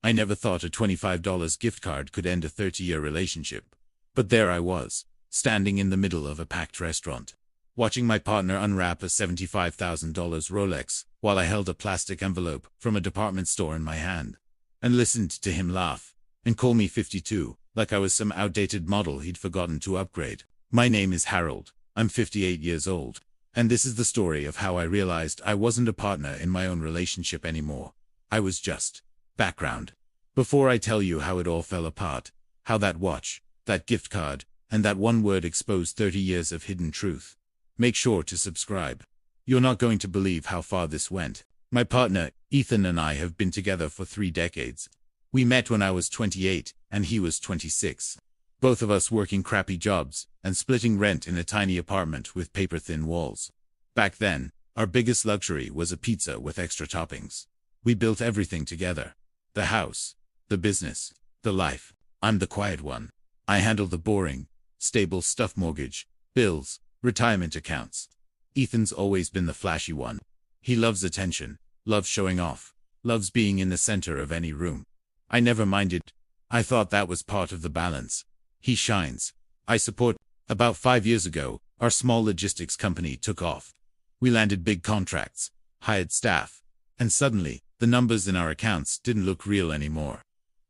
I never thought a $25 gift card could end a 30-year relationship. But there I was, standing in the middle of a packed restaurant, watching my partner unwrap a $75,000 Rolex while I held a plastic envelope from a department store in my hand, and listened to him laugh and call me 52, like I was some outdated model he'd forgotten to upgrade. My name is Harold. I'm 58 years old, and this is the story of how I realized I wasn't a partner in my own relationship anymore. I was just background. Before I tell you how it all fell apart, how that watch, that gift card, and that one word exposed 30 years of hidden truth, make sure to subscribe. You're not going to believe how far this went. My partner, Ethan, and I have been together for 3 decades. We met when I was 28 and he was 26. Both of us working crappy jobs and splitting rent in a tiny apartment with paper-thin walls. Back then, our biggest luxury was a pizza with extra toppings. We built everything together. The house, the business, the life. I'm the quiet one. I handle the boring, stable stuff: mortgage, bills, retirement accounts. Ethan's always been the flashy one. He loves attention, loves showing off, loves being in the center of any room. I never minded. I thought that was part of the balance. He shines, I support. About 5 years ago, our small logistics company took off. We landed big contracts, hired staff, and suddenly, the numbers in our accounts didn't look real anymore.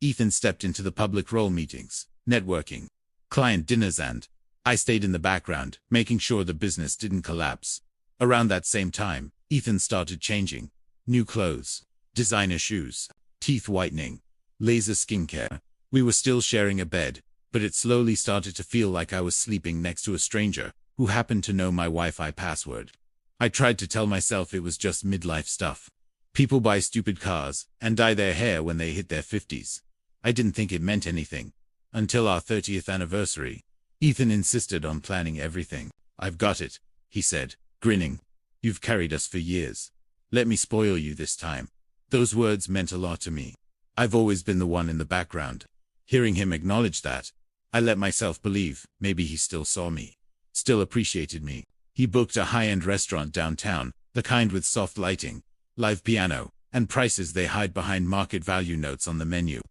Ethan stepped into the public role meetings, networking, client dinners, and I stayed in the background, making sure the business didn't collapse. Around that same time, Ethan started changing. New clothes, designer shoes, teeth whitening, laser skincare. We were still sharing a bed, but it slowly started to feel like I was sleeping next to a stranger who happened to know my Wi-Fi password. I tried to tell myself it was just midlife stuff. People buy stupid cars and dye their hair when they hit their 50s. I didn't think it meant anything. Until our 30th anniversary. Ethan insisted on planning everything. "I've got it," he said, grinning. "You've carried us for years. Let me spoil you this time." Those words meant a lot to me. I've always been the one in the background. Hearing him acknowledge that, I let myself believe maybe he still saw me, still appreciated me. He booked a high-end restaurant downtown, the kind with soft lighting, live piano, and prices they hide behind market value notes on the menu.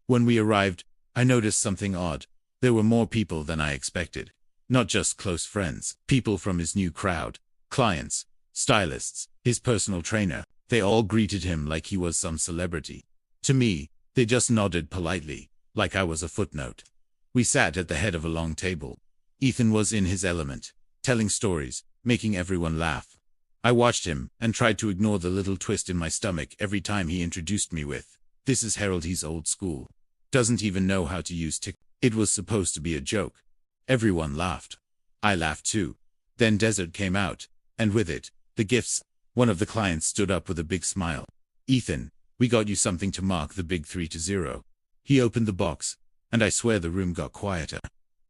When we arrived, I noticed something odd. There were more people than I expected. Not just close friends, people from his new crowd, clients, stylists, his personal trainer. They all greeted him like he was some celebrity. To me, they just nodded politely, like I was a footnote. We sat at the head of a long table. Ethan was in his element, telling stories, making everyone laugh. I watched him and tried to ignore the little twist in my stomach every time he introduced me with, "This is Harold. He's old school. Doesn't even know how to use TikTok." It was supposed to be a joke. Everyone laughed. I laughed too. Then dessert came out, and with it, the gifts. One of the clients stood up with a big smile. "Ethan, we got you something to mark the big 3-0. He opened the box, and I swear the room got quieter.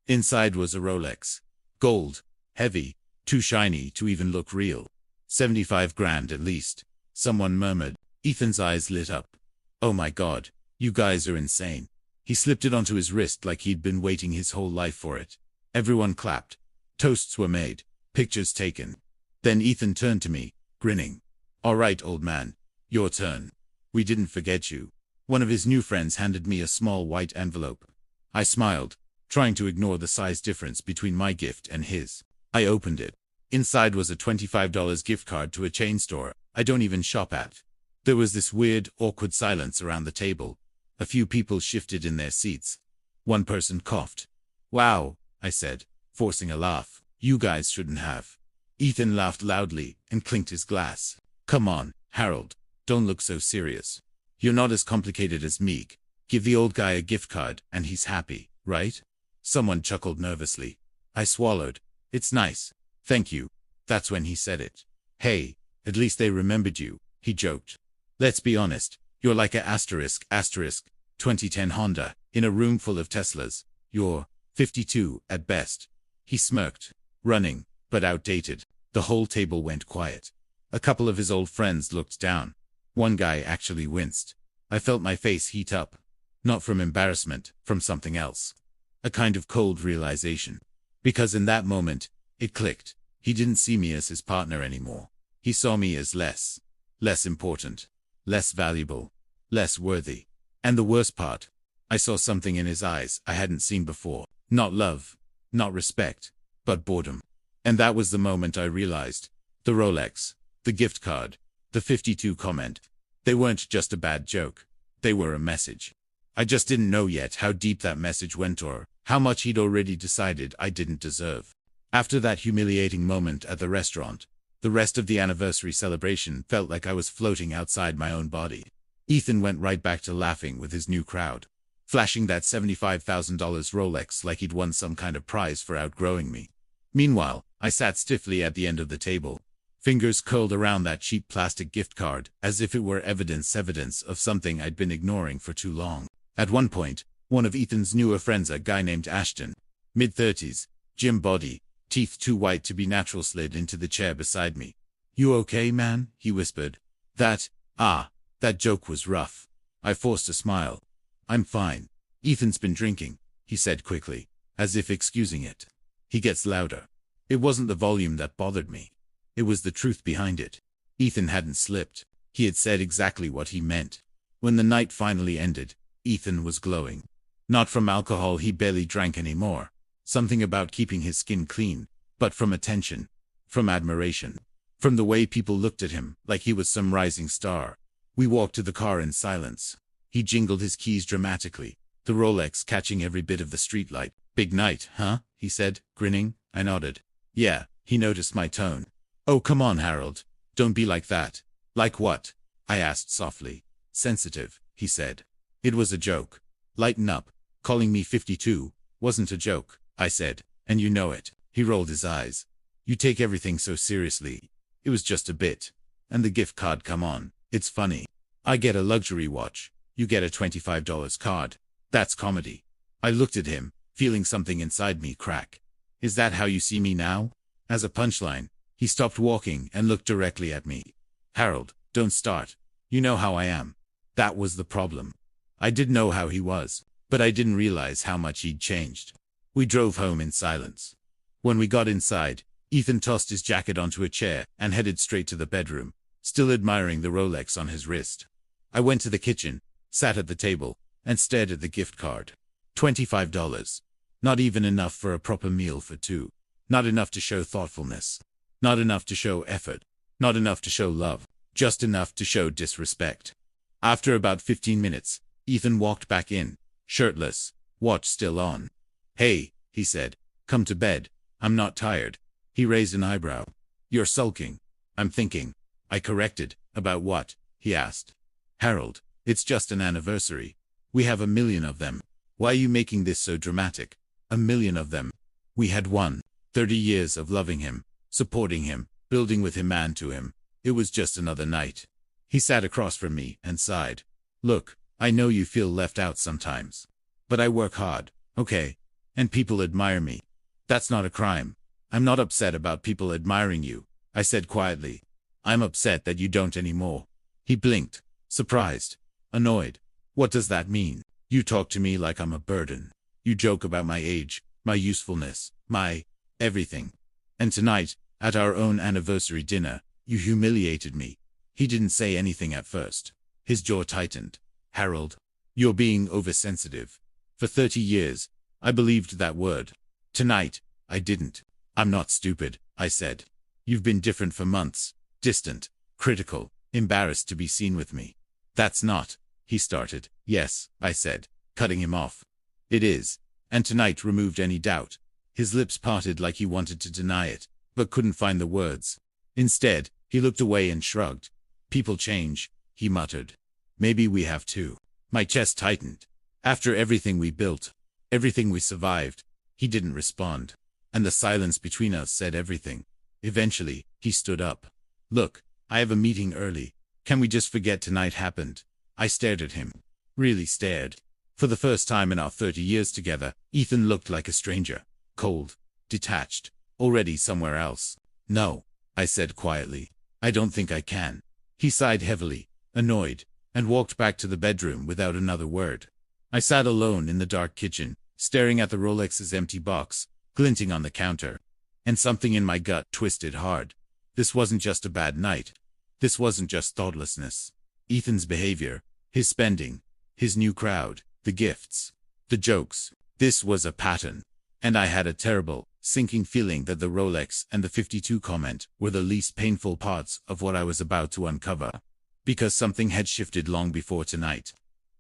Inside was a Rolex. Gold, heavy, too shiny to even look real. 75 grand at least. Someone murmured. Ethan's eyes lit up. "Oh my God, you guys are insane." He slipped it onto his wrist like he'd been waiting his whole life for it. Everyone clapped. Toasts were made. Pictures taken. Then Ethan turned to me, grinning. "All right, old man. Your turn. We didn't forget you." One of his new friends handed me a small white envelope. I smiled, trying to ignore the size difference between my gift and his. I opened it. Inside was a $25 gift card to a chain store I don't even shop at. There was this weird, awkward silence around the table. A few people shifted in their seats. One person coughed. "Wow," I said, forcing a laugh. "You guys shouldn't have." Ethan laughed loudly and clinked his glass. "Come on, Harold. Don't look so serious. You're not as complicated as Meek. Give the old guy a gift card and he's happy, right?" Someone chuckled nervously. I swallowed. "It's nice. Thank you." That's when he said it. "Hey, at least they remembered you," he joked. "Let's be honest. You're like a asterisk 2010 Honda in a room full of Teslas. You're 52 at best." He smirked. Running, but outdated. The whole table went quiet. A couple of his old friends looked down. One guy actually winced. I felt my face heat up. Not from embarrassment, from something else. A kind of cold realization. Because in that moment, it clicked. He didn't see me as his partner anymore. He saw me as less important, less valuable, less worthy. And the worst part, I saw something in his eyes I hadn't seen before. Not love, not respect, but boredom. And that was the moment I realized. The Rolex, the gift card, the 52 comment. They weren't just a bad joke. They were a message. I just didn't know yet how deep that message went or how much he'd already decided I didn't deserve. After that humiliating moment at the restaurant, the rest of the anniversary celebration felt like I was floating outside my own body. Ethan went right back to laughing with his new crowd, flashing that $75,000 Rolex like he'd won some kind of prize for outgrowing me. Meanwhile, I sat stiffly at the end of the table, fingers curled around that cheap plastic gift card as if it were evidence of something I'd been ignoring for too long. At one point, one of Ethan's newer friends, a guy named Ashton, mid-30s, gym body, teeth too white to be natural, slid into the chair beside me. "You okay, man?" he whispered. That joke was rough. I forced a smile. "I'm fine. Ethan's been drinking," he said quickly, as if excusing it. "He gets louder." It wasn't the volume that bothered me. It was the truth behind it. Ethan hadn't slipped. He had said exactly what he meant. When the night finally ended, Ethan was glowing. Not from alcohol, he barely drank anymore. Something about keeping his skin clean, but from attention, from admiration, from the way people looked at him like he was some rising star. We walked to the car in silence. He jingled his keys dramatically, the Rolex catching every bit of the streetlight. "Big night, huh?" he said, grinning. I nodded. "Yeah." He noticed my tone. "Oh, come on, Harold. Don't be like that." "Like what?" I asked softly. "Sensitive," he said. "It was a joke. Lighten up. Calling me 52 wasn't a joke," I said, "and you know it." He rolled his eyes. "You take everything so seriously." "It was just a bit. And the gift card, come on. It's funny. I get a luxury watch. You get a $25 card. That's comedy." I looked at him, feeling something inside me crack. "Is that how you see me now?" As a punchline, he stopped walking and looked directly at me. "Harold, don't start. You know how I am." That was the problem. I did know how he was, but I didn't realize how much he'd changed. We drove home in silence. When we got inside, Ethan tossed his jacket onto a chair and headed straight to the bedroom, still admiring the Rolex on his wrist. I went to the kitchen, sat at the table, and stared at the gift card. $25. Not even enough for a proper meal for two. Not enough to show thoughtfulness. Not enough to show effort. Not enough to show love. Just enough to show disrespect. After about 15 minutes, Ethan walked back in, shirtless, watch still on. "Hey," he said, "come to bed. I'm not tired." He raised an eyebrow. "You're sulking." "I'm thinking." I corrected. "About what?" he asked. "Harold, it's just an anniversary. We have 1,000,000 of them. Why are you making this so dramatic? 1,000,000 of them. We had 30 years of loving him, supporting him, building with him and to him. It was just another night." He sat across from me and sighed. "Look, I know you feel left out sometimes. But I work hard, okay? And people admire me. That's not a crime. I'm not upset about people admiring you," I said quietly. "I'm upset that you don't anymore." He blinked, surprised, annoyed. "What does that mean? You talk to me like I'm a burden. You joke about my age, my usefulness, my everything. And tonight, at our own anniversary dinner, you humiliated me." He didn't say anything at first. His jaw tightened. "Harold, you're being oversensitive. For 30 years, I believed that word. Tonight, I didn't." "I'm not stupid," I said. "You've been different for months. Distant, critical, embarrassed to be seen with me." "That's not," he started. "Yes," I said, cutting him off. "It is." And tonight removed any doubt. His lips parted like he wanted to deny it, but couldn't find the words. Instead, he looked away and shrugged. "People change," he muttered. "Maybe we have too." My chest tightened. After everything we built, everything we survived, he didn't respond. And the silence between us said everything. Eventually, he stood up. "Look, I have a meeting early. Can we just forget tonight happened?" I stared at him. Really stared. For the first time in our 30 years together, Ethan looked like a stranger. Cold. Detached. Already somewhere else. "No," I said quietly. "I don't think I can." He sighed heavily, annoyed, and walked back to the bedroom without another word. I sat alone in the dark kitchen, staring at the Rolex's empty box, glinting on the counter. And something in my gut twisted hard. This wasn't just a bad night. This wasn't just thoughtlessness. Ethan's behavior, his spending, His new crowd, the gifts, the jokes. This was a pattern. And I had a terrible, sinking feeling that the Rolex and the 52 comment were the least painful parts of what I was about to uncover. Because something had shifted long before tonight.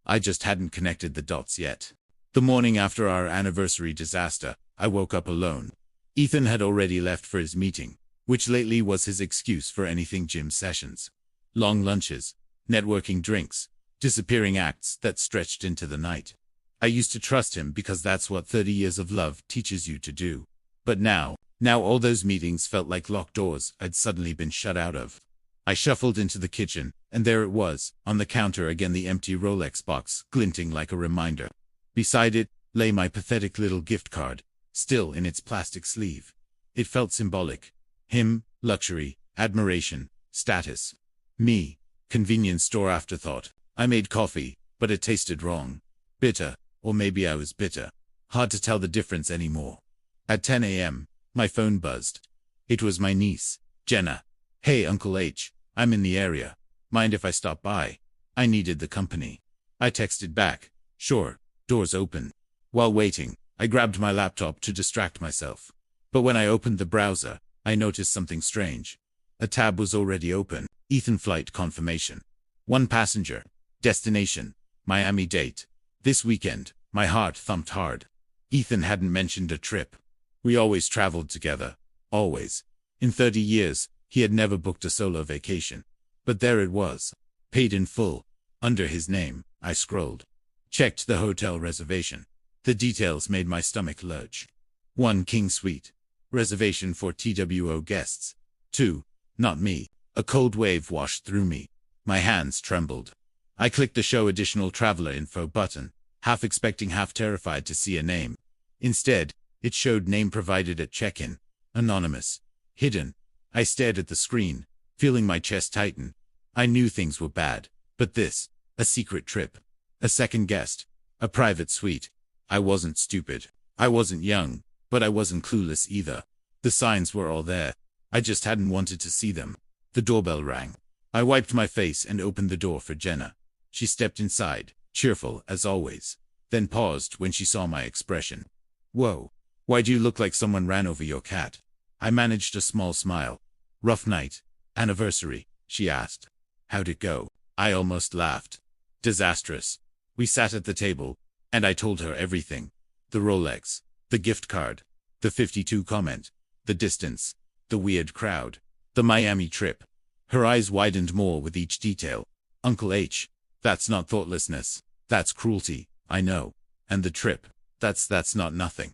I just hadn't connected the dots yet. The morning after our anniversary disaster, I woke up alone. Ethan had already left for his meeting, which lately was his excuse for anything gym sessions. Long lunches, networking drinks, disappearing acts that stretched into the night. I used to trust him because that's what 30 years of love teaches you to do. But now all those meetings felt like locked doors I'd suddenly been shut out of. I shuffled into the kitchen, and there it was, on the counter again, the empty Rolex box, glinting like a reminder. Beside it lay my pathetic little gift card, still in its plastic sleeve. It felt symbolic. Him, luxury, admiration, status. Me, convenience store afterthought. I made coffee, but it tasted wrong. Bitter, or maybe I was bitter. Hard to tell the difference anymore. At 10 a.m., my phone buzzed. It was my niece, Jenna. "Hey, Uncle H, I'm in the area. Mind if I stop by? I needed the company." I texted back, "Sure, doors open." While waiting, I grabbed my laptop to distract myself. But when I opened the browser, I noticed something strange. A tab was already open. Ethan flight confirmation. 1 passenger. Destination, Miami date. This weekend. My heart thumped hard. Ethan hadn't mentioned a trip. We always traveled together. Always. In 30 years, he had never booked a solo vacation. But there it was. Paid in full. Under his name. I scrolled. Checked the hotel reservation. The details made my stomach lurch. 1 king suite. Reservation for TWO guests. 2. Not me. A cold wave washed through me. My hands trembled. I clicked the show additional traveler info button, half expecting, half terrified to see a name. Instead, it showed name provided at check-in. Anonymous. Hidden. I stared at the screen, feeling my chest tighten. I knew things were bad, but this, a secret trip. A second guest. A private suite. I wasn't stupid. I wasn't young, but I wasn't clueless either. The signs were all there. I just hadn't wanted to see them. The doorbell rang. I wiped my face and opened the door for Jenna. She stepped inside, cheerful as always, then paused when she saw my expression. "Whoa, why do you look like someone ran over your cat?" I managed a small smile. "Rough night. Anniversary," she asked. "How'd it go?" I almost laughed. "Disastrous." We sat at the table, and I told her everything. The Rolex, the gift card, the 52 comment, the distance, the weird crowd, the Miami trip. Her eyes widened more with each detail. "Uncle H, that's not thoughtlessness. That's cruelty, I know. And the trip, that's not nothing."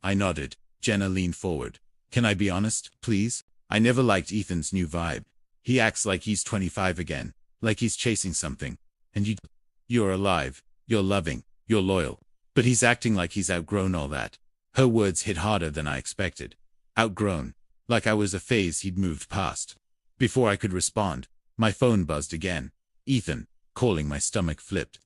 I nodded. Jenna leaned forward. "Can I be honest, please? I never liked Ethan's new vibe. He acts like he's 25 again, like he's chasing something. And you're alive, you're loving, you're loyal. But he's acting like he's outgrown all that." Her words hit harder than I expected. Outgrown. Like I was a phase he'd moved past. Before I could respond, my phone buzzed again. "Ethan," calling. My stomach flipped.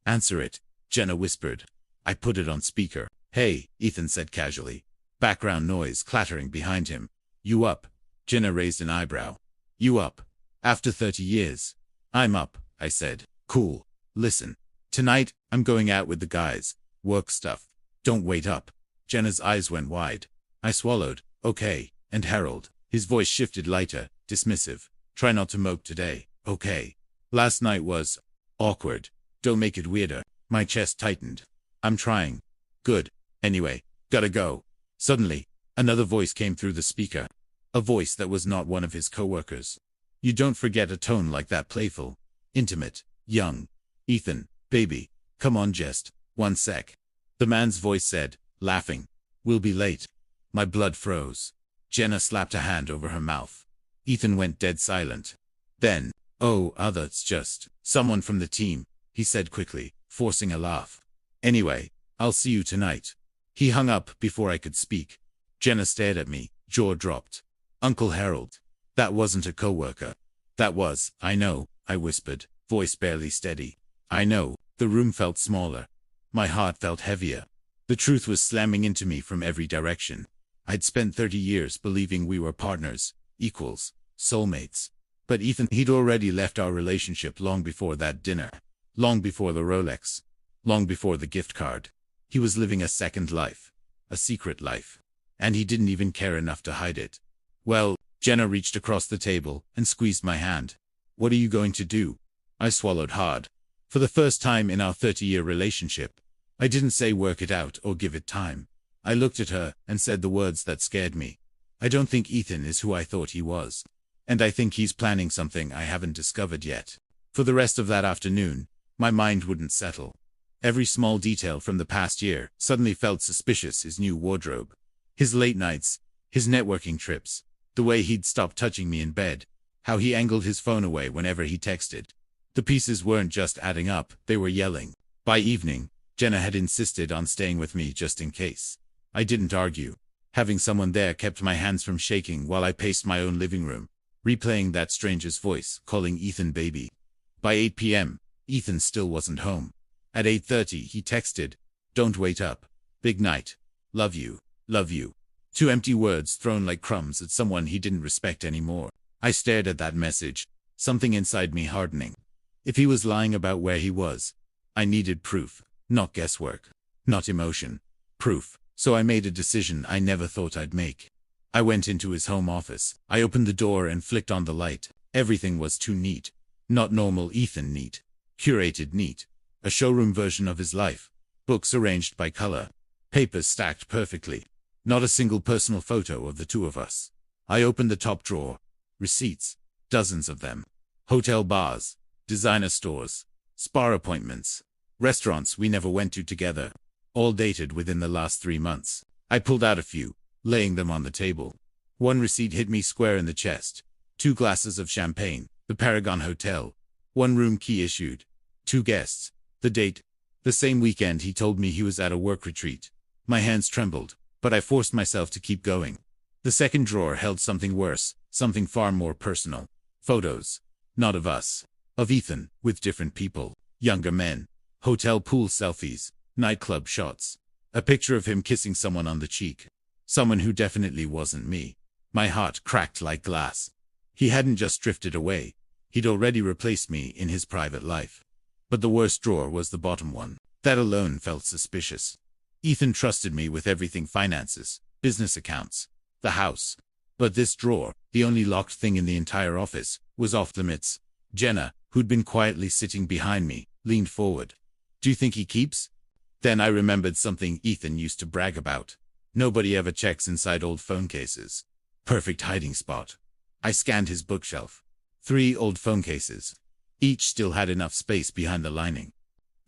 "Answer it," Jenna whispered. I put it on speaker. "Hey," Ethan said casually. Background noise clattering behind him. "You up?" Jenna raised an eyebrow. "You up? After 30 years?" "I'm up," I said. "Cool. Listen. Tonight, I'm going out with the guys. Work stuff. Don't wait up." Jenna's eyes went wide. I swallowed. "Okay. And Harold." His voice shifted lighter, dismissive. "Try not to mope today, okay? Last night was awkward. Don't make it weirder." My chest tightened. "I'm trying." "Good. Anyway, gotta go." Suddenly, another voice came through the speaker. A voice that was not one of his coworkers. You don't forget a tone like that, playful, intimate, young. "Ethan, baby, come on, just 1 sec." The man's voice said, laughing. "We'll be late." My blood froze. Jenna slapped a hand over her mouth. Ethan went dead silent. Then, "Oh, that's just someone from the team," he said quickly, forcing a laugh. "Anyway, I'll see you tonight." He hung up before I could speak. Jenna stared at me, jaw dropped. "Uncle Harold. That wasn't a coworker." "That was, I know," I whispered, voice barely steady. "I know." The room felt smaller. My heart felt heavier. The truth was slamming into me from every direction. I'd spent 30 years believing we were partners, equals, soulmates. But Ethan, he'd already left our relationship long before that dinner. Long before the Rolex. Long before the gift card. He was living a second life. A secret life. And he didn't even care enough to hide it. Well, Jenna reached across the table and squeezed my hand. What are you going to do? I swallowed hard. For the first time in our 30-year relationship, I didn't say work it out or give it time. I looked at her and said the words that scared me. I don't think Ethan is who I thought he was. And I think he's planning something I haven't discovered yet. For the rest of that afternoon, my mind wouldn't settle. Every small detail from the past year suddenly felt suspicious. His new wardrobe, his late nights, his networking trips, the way he'd stopped touching me in bed, how he angled his phone away whenever he texted. The pieces weren't just adding up, they were yelling. By evening, Jenna had insisted on staying with me just in case. I didn't argue. Having someone there kept my hands from shaking while I paced my own living room, replaying that stranger's voice, calling Ethan baby. By 8 p.m., Ethan still wasn't home. At 8:30 he texted, "Don't wait up. Big night. Love you. Love you." 2 empty words thrown like crumbs at someone he didn't respect anymore. I stared at that message, something inside me hardening. If he was lying about where he was, I needed proof, not guesswork, not emotion. Proof. So I made a decision I never thought I'd make. I went into his home office. I opened the door and flicked on the light. Everything was too neat. Not normal Ethan neat. Curated neat. A showroom version of his life. Books arranged by color. Papers stacked perfectly. Not a single personal photo of the two of us. I opened the top drawer. Receipts. Dozens of them. Hotel bars. Designer stores. Spa appointments. Restaurants we never went to together. All dated within the last 3 months. I pulled out a few, laying them on the table. One receipt hit me square in the chest. 2 glasses of champagne. The Paragon Hotel. 1 room key issued. 2 guests. The date. The same weekend he told me he was at a work retreat. My hands trembled, but I forced myself to keep going. The second drawer held something worse, something far more personal. Photos. Not of us. Of Ethan, with different people. Younger men. Hotel pool selfies. Nightclub shots. A picture of him kissing someone on the cheek. Someone who definitely wasn't me. My heart cracked like glass. He hadn't just drifted away. He'd already replaced me in his private life. But the worst drawer was the bottom one. That alone felt suspicious. Ethan trusted me with everything: finances, business accounts, the house. But this drawer, the only locked thing in the entire office, was off limits. Jenna, who'd been quietly sitting behind me, leaned forward. "Do you think he keeps?" Then I remembered something Ethan used to brag about. Nobody ever checks inside old phone cases. Perfect hiding spot. I scanned his bookshelf. 3 old phone cases. Each still had enough space behind the lining.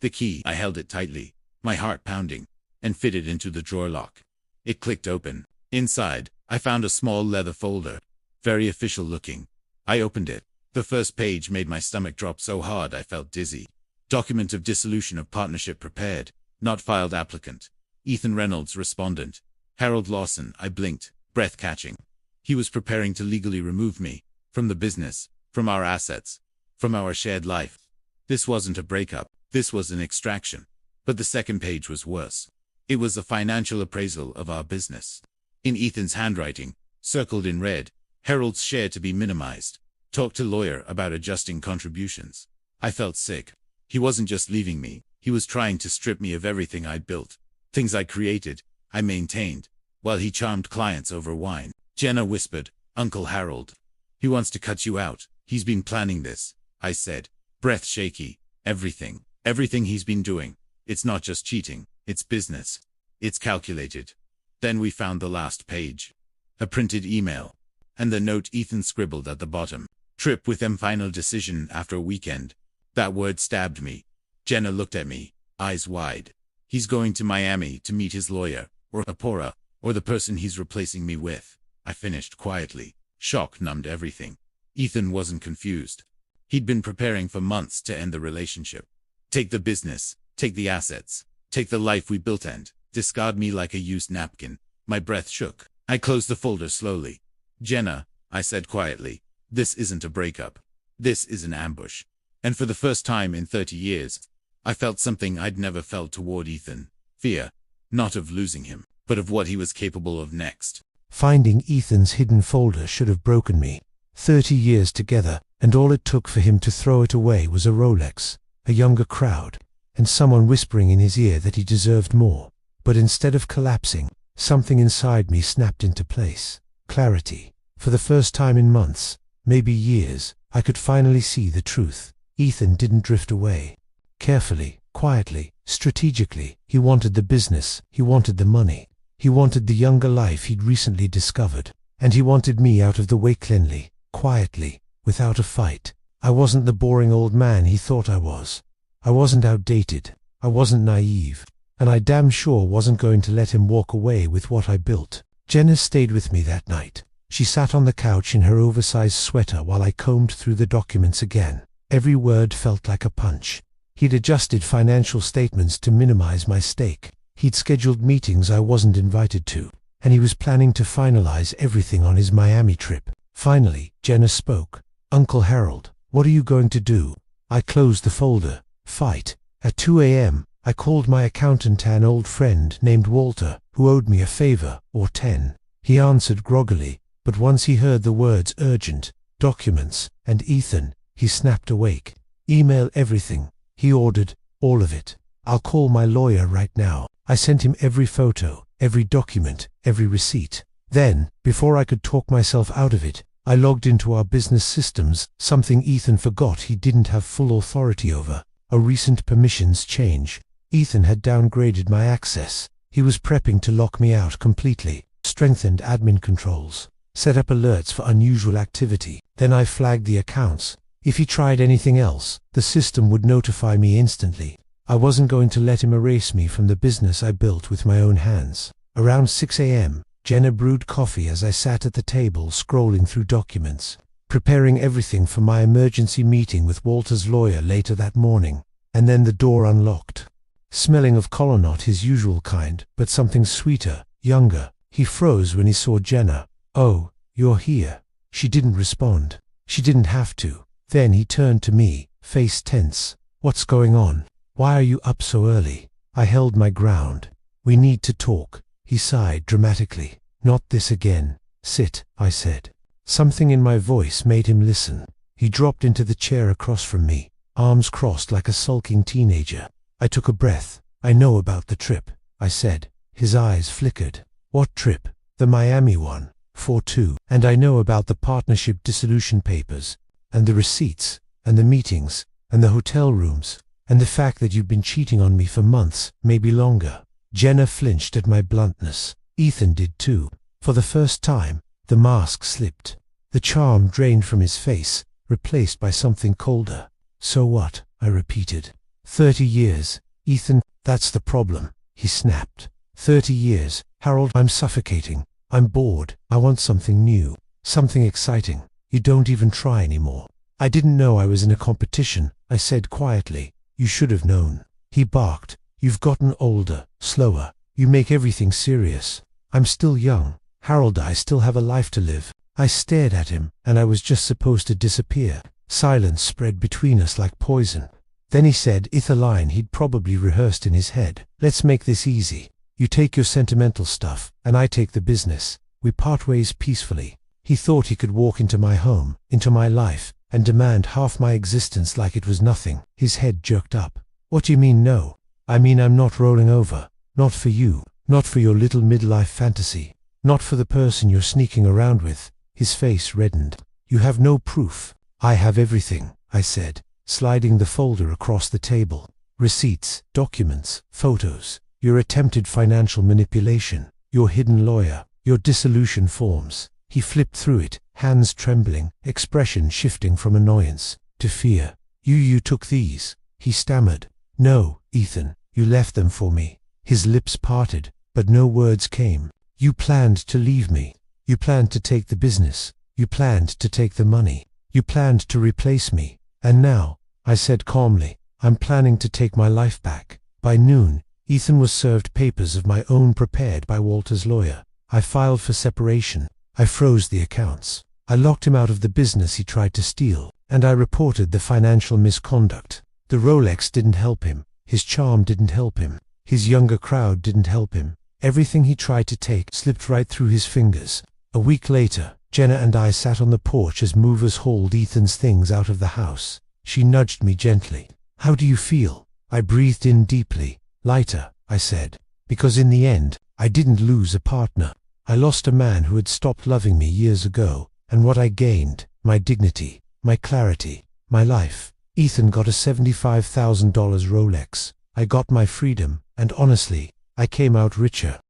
The key, I held it tightly, my heart pounding, and fitted into the drawer lock. It clicked open. Inside, I found a small leather folder. Very official looking. I opened it. The first page made my stomach drop so hard I felt dizzy. Document of dissolution of partnership prepared. Not filed applicant. Ethan Reynolds respondent. Harold Lawson. I blinked, breath catching. He was preparing to legally remove me. From the business. From our assets. From our shared life. This wasn't a breakup. This was an extraction. But the second page was worse. It was a financial appraisal of our business. In Ethan's handwriting, circled in red, Harold's share to be minimized. Talk to lawyer about adjusting contributions. I felt sick. He wasn't just leaving me. He was trying to strip me of everything I'd built. Things I created, I maintained, while he charmed clients over wine. Jenna whispered, "Uncle Harold. He wants to cut you out. He's been planning this," I said, breath shaky. Everything he's been doing. It's not just cheating, it's business. It's calculated. Then we found the last page. A printed email. And the note Ethan scribbled at the bottom. "Trip with them, final decision after a weekend." That word stabbed me. Jenna looked at me, eyes wide. "He's going to Miami to meet his lawyer, or Apora, or the person he's replacing me with," I finished quietly. Shock numbed everything. Ethan wasn't confused. He'd been preparing for months to end the relationship. Take the business, take the assets, take the life we built and discard me like a used napkin. My breath shook. I closed the folder slowly. "Jenna," I said quietly, "this isn't a breakup. This is an ambush." And for the first time in 30 years, I felt something I'd never felt toward Ethan. Fear. Not of losing him, but of what he was capable of next. Finding Ethan's hidden folder should have broken me. 30 years together, and all it took for him to throw it away was a Rolex. a younger crowd, and someone whispering in his ear that he deserved more. But instead of collapsing, something inside me snapped into place. Clarity. For the first time in months, maybe years, I could finally see the truth. Ethan didn't drift away. Carefully, quietly, strategically, he wanted the business, he wanted the money, he wanted the younger life he'd recently discovered, and he wanted me out of the way cleanly, quietly, without a fight. I wasn't the boring old man he thought I was. I wasn't outdated, I wasn't naive, and I damn sure wasn't going to let him walk away with what I built. Jenna stayed with me that night. She sat on the couch in her oversized sweater while I combed through the documents again. Every word felt like a punch. He'd adjusted financial statements to minimize my stake. He'd scheduled meetings I wasn't invited to, and he was planning to finalize everything on his Miami trip. Finally, Jenna spoke. "Uncle Harold, what are you going to do?" I closed the folder. Fight. At 2 a.m., I called my accountant, an old friend named Walter, who owed me a favor, or 10. He answered groggily, but once he heard the words urgent, documents, and Ethan, he snapped awake. "Email everything," he ordered, "all of it. I'll call my lawyer right now." I sent him every photo, every document, every receipt. Then, before I could talk myself out of it, I logged into our business systems, something Ethan forgot he didn't have full authority over. A recent permissions change. Ethan had downgraded my access. He was prepping to lock me out completely. Strengthened admin controls. Set up alerts for unusual activity. Then I flagged the accounts. If he tried anything else, the system would notify me instantly. I wasn't going to let him erase me from the business I built with my own hands. Around 6 a.m., Jenna brewed coffee as I sat at the table scrolling through documents, preparing everything for my emergency meeting with Walter's lawyer later that morning. And then the door unlocked. Smelling of kola, not his usual kind, but something sweeter, younger. He froze when he saw Jenna. "Oh, you're here." She didn't respond. She didn't have to. Then he turned to me, face tense. "What's going on? Why are you up so early?" I held my ground. "We need to talk." He sighed dramatically. "Not this again." "Sit," I said. Something in my voice made him listen. He dropped into the chair across from me, arms crossed like a sulking teenager. I took a breath. "I know about the trip," I said. His eyes flickered. "What trip?" "The Miami one. 4-2. And I know about the partnership dissolution papers, and the receipts, and the meetings, and the hotel rooms, and the fact that you've been cheating on me for months, maybe longer." Jenna flinched at my bluntness. Ethan did too. For the first time, the mask slipped. The charm drained from his face, replaced by something colder. "So what?" I repeated. 30 years, Ethan, that's the problem," he snapped. 30 years, Harold, I'm suffocating. I'm bored. I want something new, something exciting. You don't even try anymore. "I didn't know I was in a competition," I said quietly. "You should have known." He barked. "You've gotten older, slower. You make everything serious." "I'm still young, Harold. I still have a life to live." I stared at him, and I was just supposed to disappear. Silence spread between us like poison. Then he said, a line he'd probably rehearsed in his head. "Let's make this easy. You take your sentimental stuff, and I take the business. We part ways peacefully." He thought he could walk into my home, into my life, and demand half my existence like it was nothing. His head jerked up. "What do you mean, no?" "I mean I'm not rolling over. Not for you. Not for your little midlife fantasy. Not for the person you're sneaking around with." His face reddened. "You have no proof." "I have everything," I said, sliding the folder across the table. "Receipts, documents, photos, your attempted financial manipulation, your hidden lawyer, your dissolution forms." He flipped through it, hands trembling, expression shifting from annoyance to fear. You took these," he stammered. "No, Ethan, you left them for me." His lips parted, but no words came. "You planned to leave me. You planned to take the business. You planned to take the money. You planned to replace me. And now," I said calmly, "I'm planning to take my life back." By noon, Ethan was served papers of my own prepared by Walter's lawyer. I filed for separation. I froze the accounts. I locked him out of the business he tried to steal, and I reported the financial misconduct. The Rolex didn't help him. His charm didn't help him. His younger crowd didn't help him. Everything he tried to take slipped right through his fingers. A week later, Jenna and I sat on the porch as movers hauled Ethan's things out of the house. She nudged me gently. How do you feel? I breathed in deeply. Lighter, I said. Because in the end, I didn't lose a partner. I lost a man who had stopped loving me years ago, and what I gained, my dignity, my clarity, my life. Ethan got a $75,000 Rolex. I got my freedom, and honestly, I came out richer.